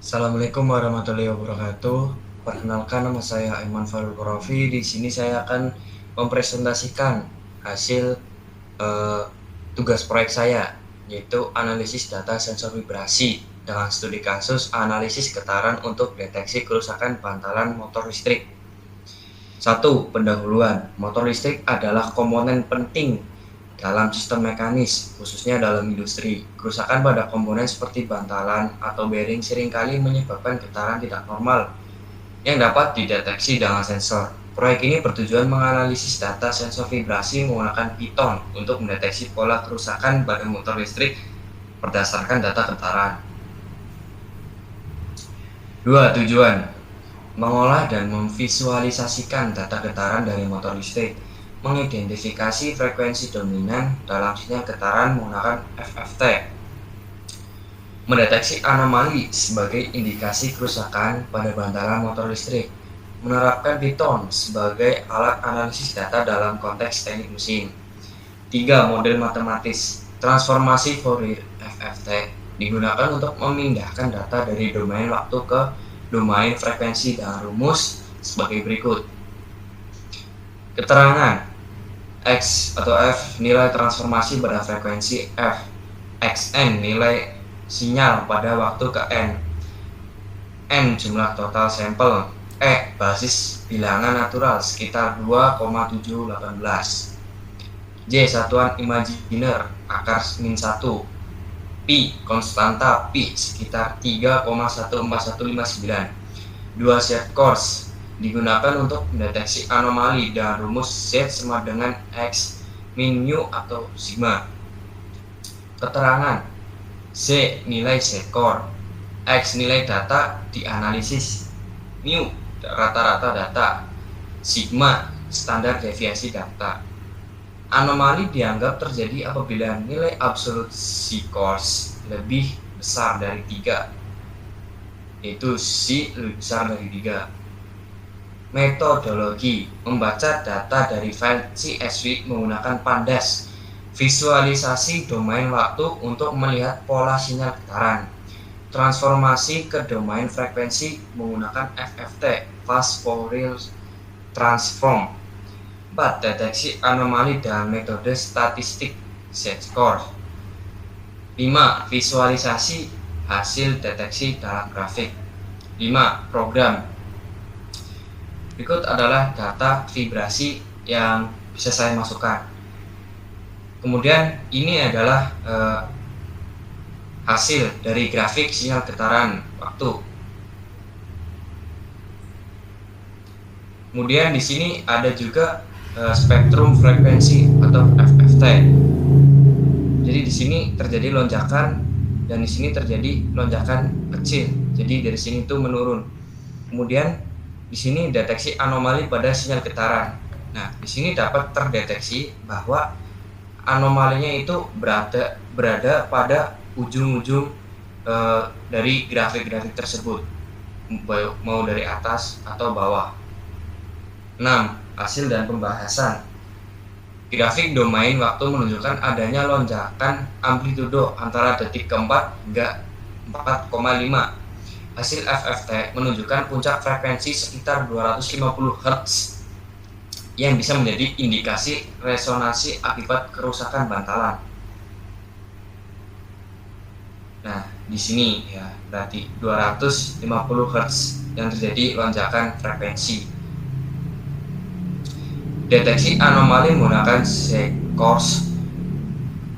Assalamualaikum warahmatullahi wabarakatuh. Perkenalkan, nama saya Aiman Farul Qorofi. Di sini saya akan mempresentasikan hasil eh, tugas proyek saya, yaitu analisis data sensor vibrasi dengan studi kasus analisis getaran untuk deteksi kerusakan bantalan motor listrik. 1. Pendahuluan. Motor listrik adalah komponen penting dalam sistem mekanis, khususnya dalam industri. Kerusakan pada komponen seperti bantalan atau bearing seringkali menyebabkan getaran tidak normal yang dapat dideteksi dengan sensor. Proyek ini bertujuan menganalisis data sensor vibrasi menggunakan Python untuk mendeteksi pola kerusakan pada motor listrik berdasarkan data getaran. 2. Tujuan: mengolah dan memvisualisasikan data getaran dari motor listrik, mengidentifikasi frekuensi dominan dalam sinyal getaran menggunakan FFT, mendeteksi anomali sebagai indikasi kerusakan pada bantalan motor listrik, menerapkan Python sebagai alat analisis data dalam konteks teknik mesin. 3. Model matematis. Transformasi Fourier FFT digunakan untuk memindahkan data dari domain waktu ke domain frekuensi dengan rumus sebagai berikut. Keterangan: X atau F nilai transformasi pada frekuensi F, Xn nilai sinyal pada waktu ke N, N jumlah total sampel, E basis bilangan natural sekitar 2,718, J satuan imajiner akar min 1, Pi konstanta Pi sekitar 3,14159. 2. Set course digunakan untuk mendeteksi anomali dan rumus Z sama dengan X min mu atau sigma. Keterangan: Z nilai set core, X nilai data dianalisis, mu rata-rata data, sigma standar deviasi data. Anomali dianggap terjadi apabila nilai absolut C-course lebih besar dari 3, yaitu C lebih besar dari 3. Metodologi: membaca data dari file CSV menggunakan Pandas, visualisasi domain waktu untuk melihat pola sinyal getaran, transformasi ke domain frekuensi menggunakan FFT, Fast Fourier Transform. 4. Deteksi anomali dalam metode statistik Z-score. 5. Visualisasi hasil deteksi dalam grafik. 5. Program. Berikut adalah data vibrasi yang bisa saya masukkan. Kemudian ini adalah hasil dari grafik sinyal getaran waktu. Kemudian di sini ada juga spektrum frekuensi atau FFT. Jadi di sini terjadi lonjakan dan di sini terjadi lonjakan kecil. Jadi dari sini itu menurun. Kemudian di sini deteksi anomali pada sinyal getaran. Nah, di sini dapat terdeteksi bahwa anomalinya itu berada pada ujung-ujung dari grafik-grafik tersebut, mau dari atas atau bawah. 6. Hasil dan pembahasan. Grafik domain waktu menunjukkan adanya lonjakan amplitudo antara detik keempat hingga 4,5. Hasil FFT menunjukkan puncak frekuensi sekitar 250 Hz yang bisa menjadi indikasi resonansi akibat kerusakan bantalan. Nah, di sini ya berarti 250 Hz yang terjadi lonjakan frekuensi. Deteksi anomali menggunakan Z-course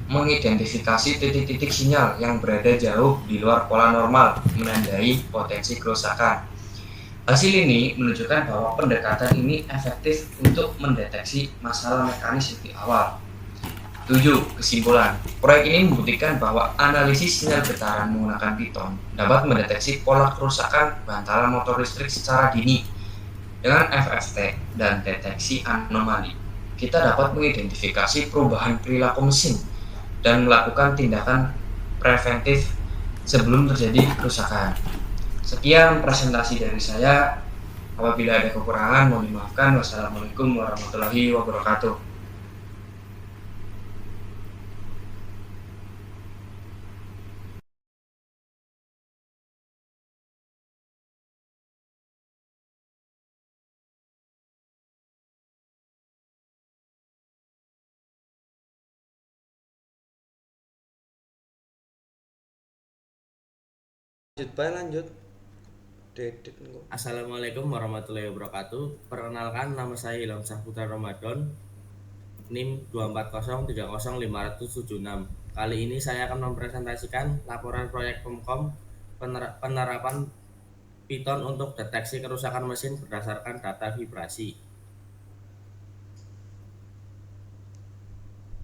mengidentifikasi titik-titik sinyal yang berada jauh di luar pola normal, menandai potensi kerusakan. Hasil ini menunjukkan bahwa pendekatan ini efektif untuk mendeteksi masalah mekanis lebih awal. 7. Kesimpulan: proyek ini membuktikan bahwa analisis sinyal getaran menggunakan Python dapat mendeteksi pola kerusakan bantalan motor listrik secara dini. Dengan FFT dan deteksi anomali, kita dapat mengidentifikasi perubahan perilaku mesin dan melakukan tindakan preventif sebelum terjadi kerusakan. Sekian presentasi dari saya. Apabila ada kekurangan, mohon dimaafkan. Wassalamualaikum warahmatullahi wabarakatuh. Lanjut. Dedit kok. Assalamualaikum warahmatullahi wabarakatuh. Perkenalkan, nama saya Ilham Saputra Ramadan, NIM 240305076. Kali ini saya akan mempresentasikan laporan proyek Pemkom penerapan Python untuk deteksi kerusakan mesin berdasarkan data vibrasi.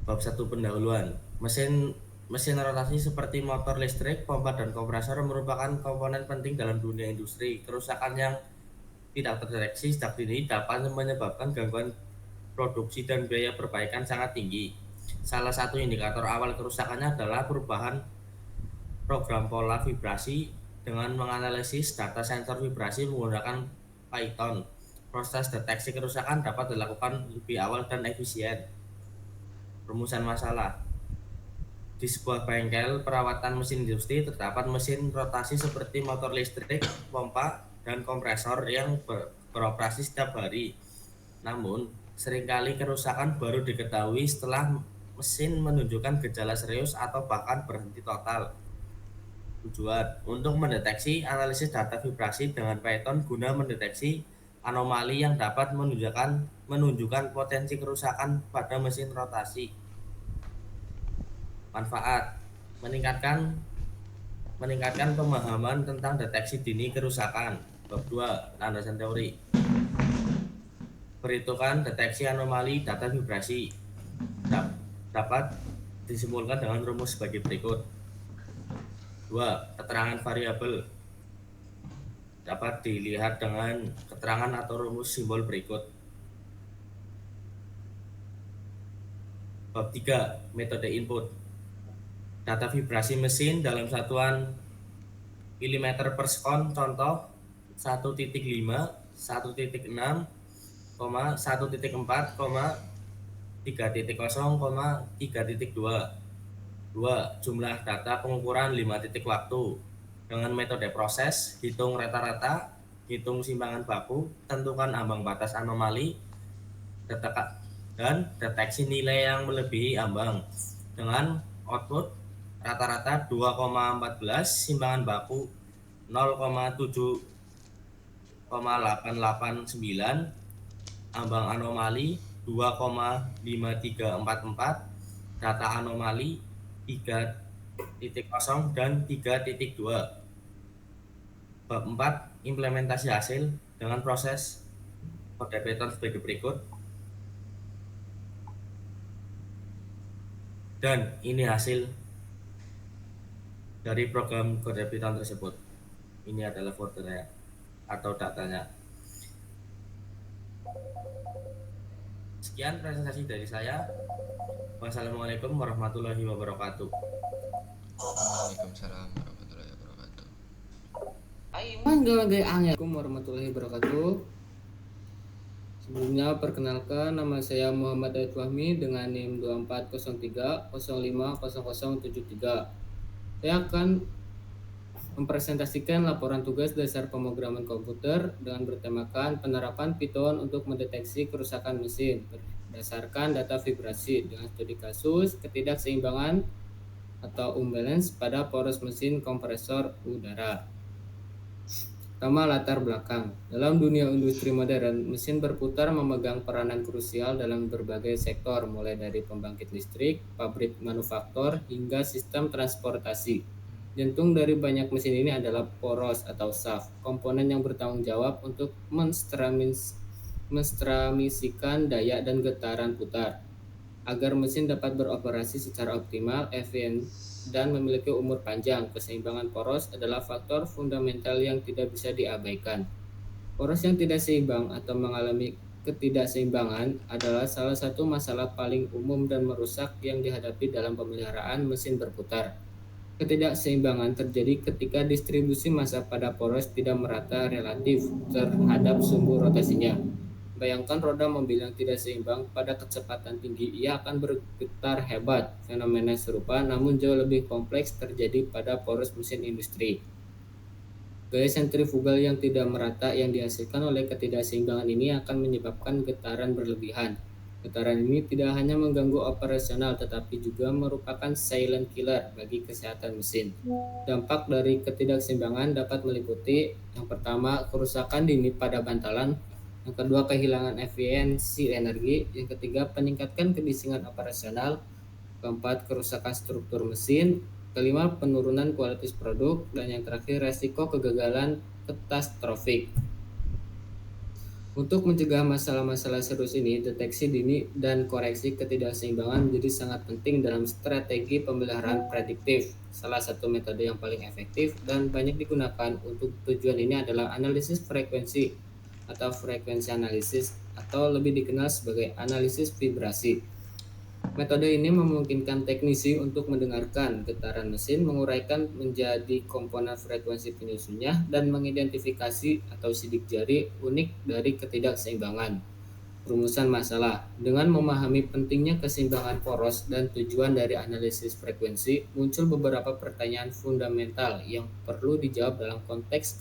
Bab 1 pendahuluan. Mesin rotasi seperti motor listrik, pompa dan kompresor merupakan komponen penting dalam dunia industri. Kerusakan yang tidak terdeteksi sejak dini dapat menyebabkan gangguan produksi dan biaya perbaikan sangat tinggi. Salah satu indikator awal kerusakannya adalah perubahan program pola vibrasi dengan menganalisis data sensor vibrasi menggunakan Python. Proses deteksi kerusakan dapat dilakukan lebih awal dan efisien. Rumusan masalah. Di sebuah bengkel perawatan mesin industri terdapat mesin rotasi seperti motor listrik, pompa, dan kompresor yang beroperasi setiap hari. Namun, seringkali kerusakan baru diketahui setelah mesin menunjukkan gejala serius atau bahkan berhenti total. Tujuan untuk mendeteksi analisis data vibrasi dengan Python guna mendeteksi anomali yang dapat menunjukkan potensi kerusakan pada mesin rotasi. Manfaat: meningkatkan pemahaman tentang deteksi dini kerusakan. Bab 2 landasan teori. Perhitungan deteksi anomali data vibrasi dapat disimpulkan dengan rumus sebagai berikut. 2. Keterangan variabel dapat dilihat dengan keterangan atau rumus simbol berikut. Bab 3 metode input. Data vibrasi mesin dalam satuan mm per sekon, contoh 1.5, 1.6, 1.4, 3.0, 3.2. 2. Jumlah data pengukuran 5 titik waktu. Dengan metode proses, hitung rata-rata, hitung simpangan baku, tentukan ambang batas anomali, dan deteksi nilai yang melebihi ambang. Dengan output rata-rata 2,14, simpangan baku 0,7,889, ambang anomali 2,5344, data anomali 3.0 dan 3.2. Bab 4 implementasi hasil dengan proses kode Python sebagai berikut. Dan ini hasil dari program kode Python tersebut. Ini adalah foldernya atau datanya. Sekian presentasi dari saya. Wassalamualaikum warahmatullahi wabarakatuh. Waalaikumsalam warahmatullahi wabarakatuh. Assalamualaikum warahmatullahi wabarakatuh. Sebelumnya perkenalkan, nama saya Muhammad Ait Fahmi dengan NIM 2403050073. Saya akan mempresentasikan laporan tugas dasar pemrograman komputer dengan bertemakan penerapan Python untuk mendeteksi kerusakan mesin berdasarkan data vibrasi dengan studi kasus ketidakseimbangan atau imbalance pada poros mesin kompresor udara. Pertama, latar belakang. Dalam dunia industri modern, mesin berputar memegang peranan krusial dalam berbagai sektor, mulai dari pembangkit listrik, pabrik manufaktur, hingga sistem transportasi. Jantung dari banyak mesin ini adalah poros atau shaft, komponen yang bertanggung jawab untuk menstramisikan daya dan getaran putar. Agar mesin dapat beroperasi secara optimal, efisien, dan memiliki umur panjang, keseimbangan poros adalah faktor fundamental yang tidak bisa diabaikan. Poros yang tidak seimbang atau mengalami ketidakseimbangan adalah salah satu masalah paling umum dan merusak yang dihadapi dalam pemeliharaan mesin berputar. Ketidakseimbangan terjadi ketika distribusi massa pada poros tidak merata relatif terhadap sumbu rotasinya. Bayangkan roda mobil yang tidak seimbang pada kecepatan tinggi, ia akan bergetar hebat. Fenomena serupa namun jauh lebih kompleks terjadi pada poros mesin industri. Gaya sentrifugal yang tidak merata yang dihasilkan oleh ketidakseimbangan ini akan menyebabkan getaran berlebihan. Getaran ini tidak hanya mengganggu operasional tetapi juga merupakan silent killer bagi kesehatan mesin. Dampak dari ketidakseimbangan dapat meliputi yang pertama kerusakan dini pada bantalan, yang kedua kehilangan efisiensi energi, yang ketiga peningkatan kebisingan operasional, keempat kerusakan struktur mesin, kelima penurunan kualitas produk, dan yang terakhir resiko kegagalan katastrofik. Untuk mencegah masalah-masalah serius ini, deteksi dini dan koreksi ketidakseimbangan menjadi sangat penting dalam strategi pemeliharaan prediktif. Salah satu metode yang paling efektif dan banyak digunakan untuk tujuan ini adalah analisis frekuensi atau frekuensi analisis, atau lebih dikenal sebagai analisis vibrasi. Metode ini memungkinkan teknisi untuk mendengarkan getaran mesin, menguraikan menjadi komponen frekuensi penyusunnya, dan mengidentifikasi atau sidik jari unik dari ketidakseimbangan. Rumusan masalah. Dengan memahami pentingnya keseimbangan poros dan tujuan dari analisis frekuensi, muncul beberapa pertanyaan fundamental yang perlu dijawab dalam konteks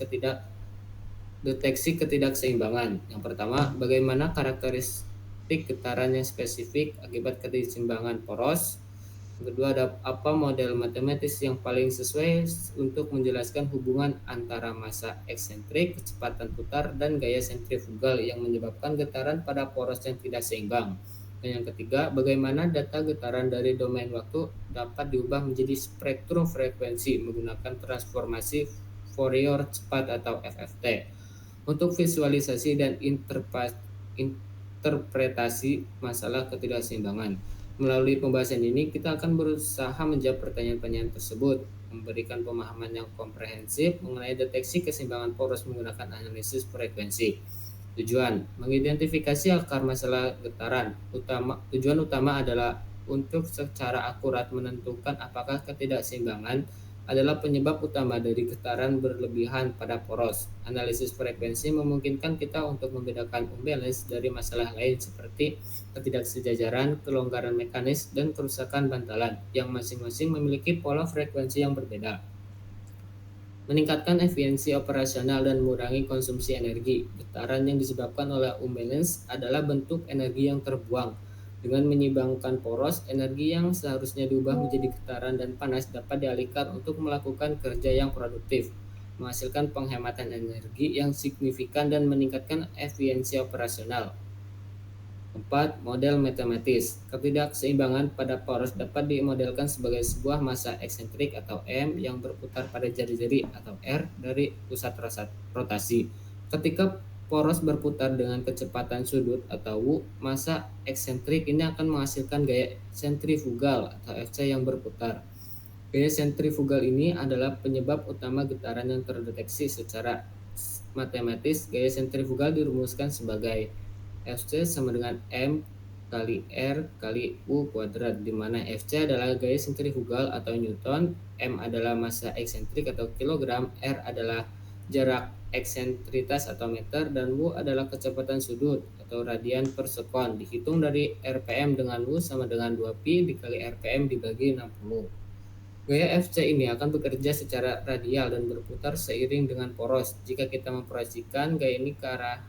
deteksi ketidakseimbangan. Yang pertama, bagaimana karakteristik getaran yang spesifik akibat ketidakseimbangan poros? Yang kedua, ada apa model matematis yang paling sesuai untuk menjelaskan hubungan antara massa eksentrik, kecepatan putar, dan gaya sentrifugal yang menyebabkan getaran pada poros yang tidak seimbang. Dan yang ketiga, bagaimana data getaran dari domain waktu dapat diubah menjadi spektrum frekuensi menggunakan transformasi Fourier cepat atau FFT. Untuk visualisasi dan interpretasi masalah ketidakseimbangan. Melalui pembahasan ini, kita akan berusaha menjawab pertanyaan-pertanyaan tersebut, memberikan pemahaman yang komprehensif mengenai deteksi keseimbangan poros menggunakan analisis frekuensi. Tujuan, mengidentifikasi akar masalah getaran. Tujuan utama adalah untuk secara akurat menentukan apakah ketidakseimbangan adalah penyebab utama dari getaran berlebihan pada poros. Analisis frekuensi memungkinkan kita untuk membedakan unbalance dari masalah lain seperti ketidaksejajaran, kelonggaran mekanis, dan kerusakan bantalan yang masing-masing memiliki pola frekuensi yang berbeda. Meningkatkan efisiensi operasional dan mengurangi konsumsi energi. Getaran yang disebabkan oleh unbalance adalah bentuk energi yang terbuang. Dengan menyeimbangkan poros, energi yang seharusnya diubah menjadi getaran dan panas dapat dialihkan untuk melakukan kerja yang produktif, menghasilkan penghematan energi yang signifikan dan meningkatkan efisiensi operasional. 4. Model matematis. Ketidakseimbangan pada poros dapat dimodelkan sebagai sebuah massa eksentrik atau M yang berputar pada jari-jari atau R dari pusat rotasi. Ketika poros berputar dengan kecepatan sudut atau W, massa eksentrik ini akan menghasilkan gaya sentrifugal atau Fc yang berputar. Gaya sentrifugal ini adalah penyebab utama getaran yang terdeteksi secara matematis. Gaya sentrifugal dirumuskan sebagai Fc sama dengan M kali R kali U kuadrat, di mana Fc adalah gaya sentrifugal atau Newton, M adalah massa eksentrik atau kilogram, R adalah jarak eksentritas atau meter, dan W adalah kecepatan sudut atau radian per sekon. Dihitung dari RPM dengan W sama dengan 2pi dikali RPM dibagi 60. Gaya Fc ini akan bekerja secara radial dan berputar seiring dengan poros. Jika kita memproyeksikan gaya ini ke arah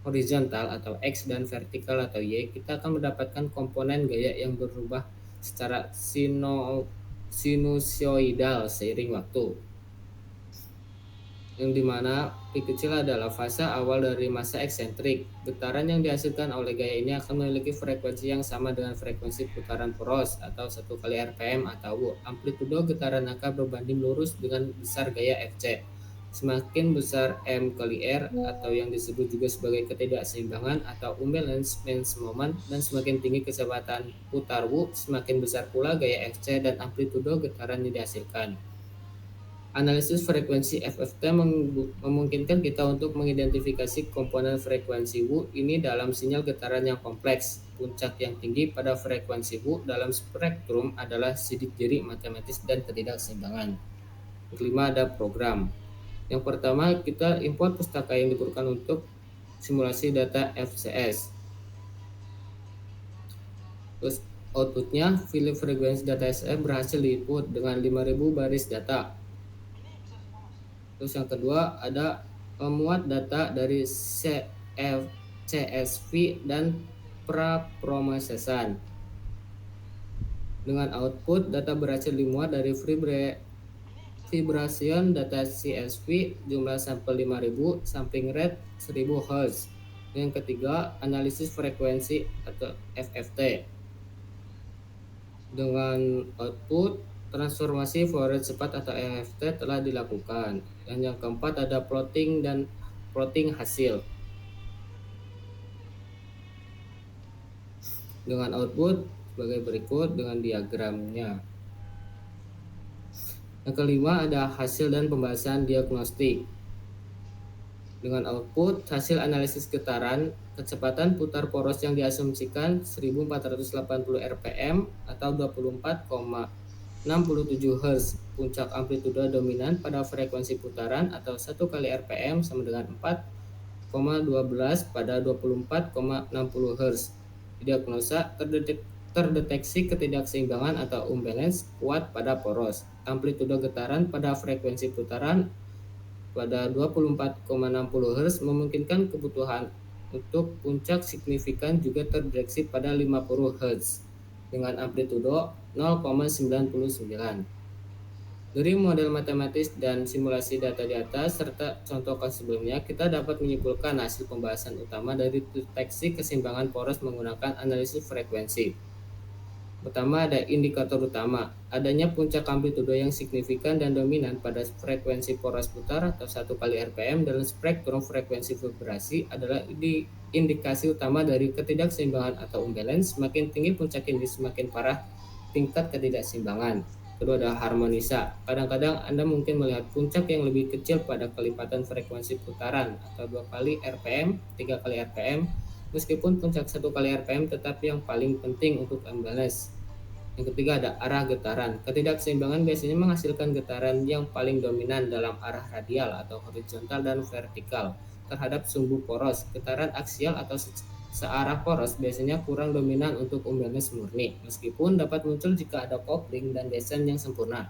horizontal atau X dan vertikal atau Y, kita akan mendapatkan komponen gaya yang berubah secara sinusoidal seiring waktu, yang dimana P kecil adalah fase awal dari massa eksentrik. Getaran yang dihasilkan oleh gaya ini akan memiliki frekuensi yang sama dengan frekuensi putaran poros atau 1 kali RPM atau W. Amplitudo getaran akan berbanding lurus dengan besar gaya Fc. Semakin besar M kali R atau yang disebut juga sebagai ketidakseimbangan atau unbalance moment, dan semakin tinggi kecepatan putar W, semakin besar pula gaya Fc dan amplitudo getaran yang dihasilkan. Analisis frekuensi FFT memungkinkan kita untuk mengidentifikasi komponen frekuensi W ini dalam sinyal getaran yang kompleks. Puncak yang tinggi pada frekuensi W dalam spektrum adalah sidik jari matematis dan ketidakseimbangan. Yang kelima, ada program. Yang pertama, kita import pustaka yang diperlukan untuk simulasi data FCS. Terus outputnya, file frekuensi data SF berhasil diinput dengan 5000 baris data. Terus yang kedua, ada memuat data dari CSV dan praprosesan. Dengan output, data berhasil dimuat dari vibration data CSV jumlah sampel 5000, sampling rate 1000 Hz. Yang ketiga, analisis frekuensi atau FFT. Dengan output, transformasi Fourier cepat atau FFT telah dilakukan. Dan yang keempat ada plotting dan plotting hasil. Dengan output sebagai berikut dengan diagramnya. Yang kelima ada hasil dan pembahasan diagnostik. Dengan output, hasil analisis getaran, kecepatan putar poros yang diasumsikan 1480 rpm atau 24,67 Hz. Puncak amplitudo dominan pada frekuensi putaran atau 1 kali rpm sama dengan 4,12 pada 24,60 Hz. Diagnosa terdeteksi ketidakseimbangan atau imbalance kuat pada poros. Amplitudo getaran pada frekuensi putaran pada 24,60 Hz memungkinkan kebutuhan untuk puncak signifikan juga terdeteksi pada 50 Hz dengan amplitudo 0,99. Dari model matematis dan simulasi data di atas serta contoh kasus sebelumnya, kita dapat menyimpulkan hasil pembahasan utama dari deteksi keseimbangan poros menggunakan analisis frekuensi. Pertama ada indikator utama, adanya puncak amplitudo yang signifikan dan dominan pada frekuensi poros putar atau 1 kali rpm dalam spektrum frekuensi vibrasi adalah indikasi utama dari ketidakseimbangan atau imbalance. Semakin tinggi puncak ini, semakin parah tingkat ketidakseimbangan. Kedua ada harmonisa. Kadang-kadang Anda mungkin melihat puncak yang lebih kecil pada kelipatan frekuensi putaran atau 2 kali rpm, 3 kali rpm. Meskipun puncak 1 kali rpm tetapi yang paling penting untuk imbalance. Yang ketiga ada arah getaran. Ketidakseimbangan biasanya menghasilkan getaran yang paling dominan dalam arah radial atau horizontal dan vertikal terhadap sumbu poros. Getaran aksial atau searah poros biasanya kurang dominan untuk imbalance murni, meskipun dapat muncul jika ada coupling dan desain yang sempurna.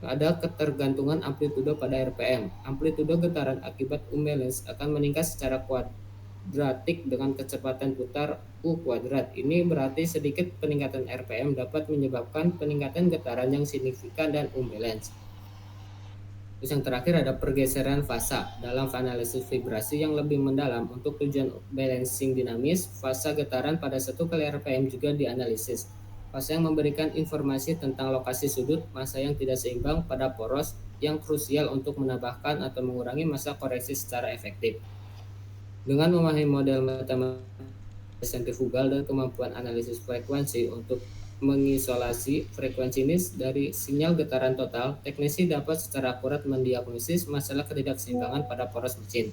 Ada ketergantungan amplitudo pada rpm. Amplitudo getaran akibat imbalance akan meningkat secara kuadratik dengan kecepatan putar U kuadrat. Ini berarti sedikit peningkatan rpm dapat menyebabkan peningkatan getaran yang signifikan dan imbalance. Terus yang terakhir ada pergeseran fasa. Dalam analisis vibrasi yang lebih mendalam untuk tujuan balancing dinamis, fasa getaran pada 1 kali rpm juga dianalisis. Fasa yang memberikan informasi tentang lokasi sudut massa yang tidak seimbang pada poros yang krusial untuk menambahkan atau mengurangi massa koreksi secara efektif. Dengan memahami model matematika sentrifugal dan kemampuan analisis frekuensi untuk mengisolasi frekuensi ini dari sinyal getaran total, teknisi dapat secara akurat mendiagnosis masalah ketidakseimbangan pada poros mesin.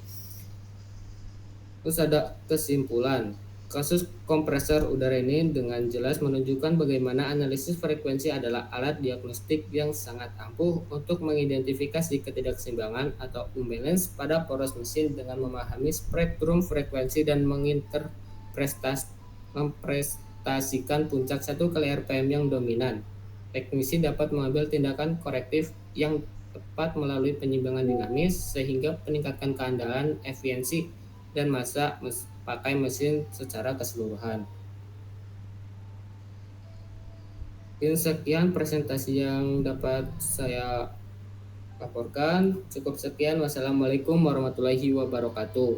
Terus ada kesimpulan. Kasus kompresor udara ini dengan jelas menunjukkan bagaimana analisis frekuensi adalah alat diagnostik yang sangat ampuh untuk mengidentifikasi ketidakseimbangan atau imbalance pada poros mesin dengan memahami spektrum frekuensi dan mempresentasikan puncak 1 kali rpm yang dominan. Teknisi dapat mengambil tindakan korektif yang tepat melalui penyimbangan dinamis sehingga meningkatkan keandalan, efisiensi, dan massa pakai mesin secara keseluruhan. Sekian presentasi yang dapat saya laporkan. Cukup sekian. Wassalamualaikum warahmatullahi wabarakatuh.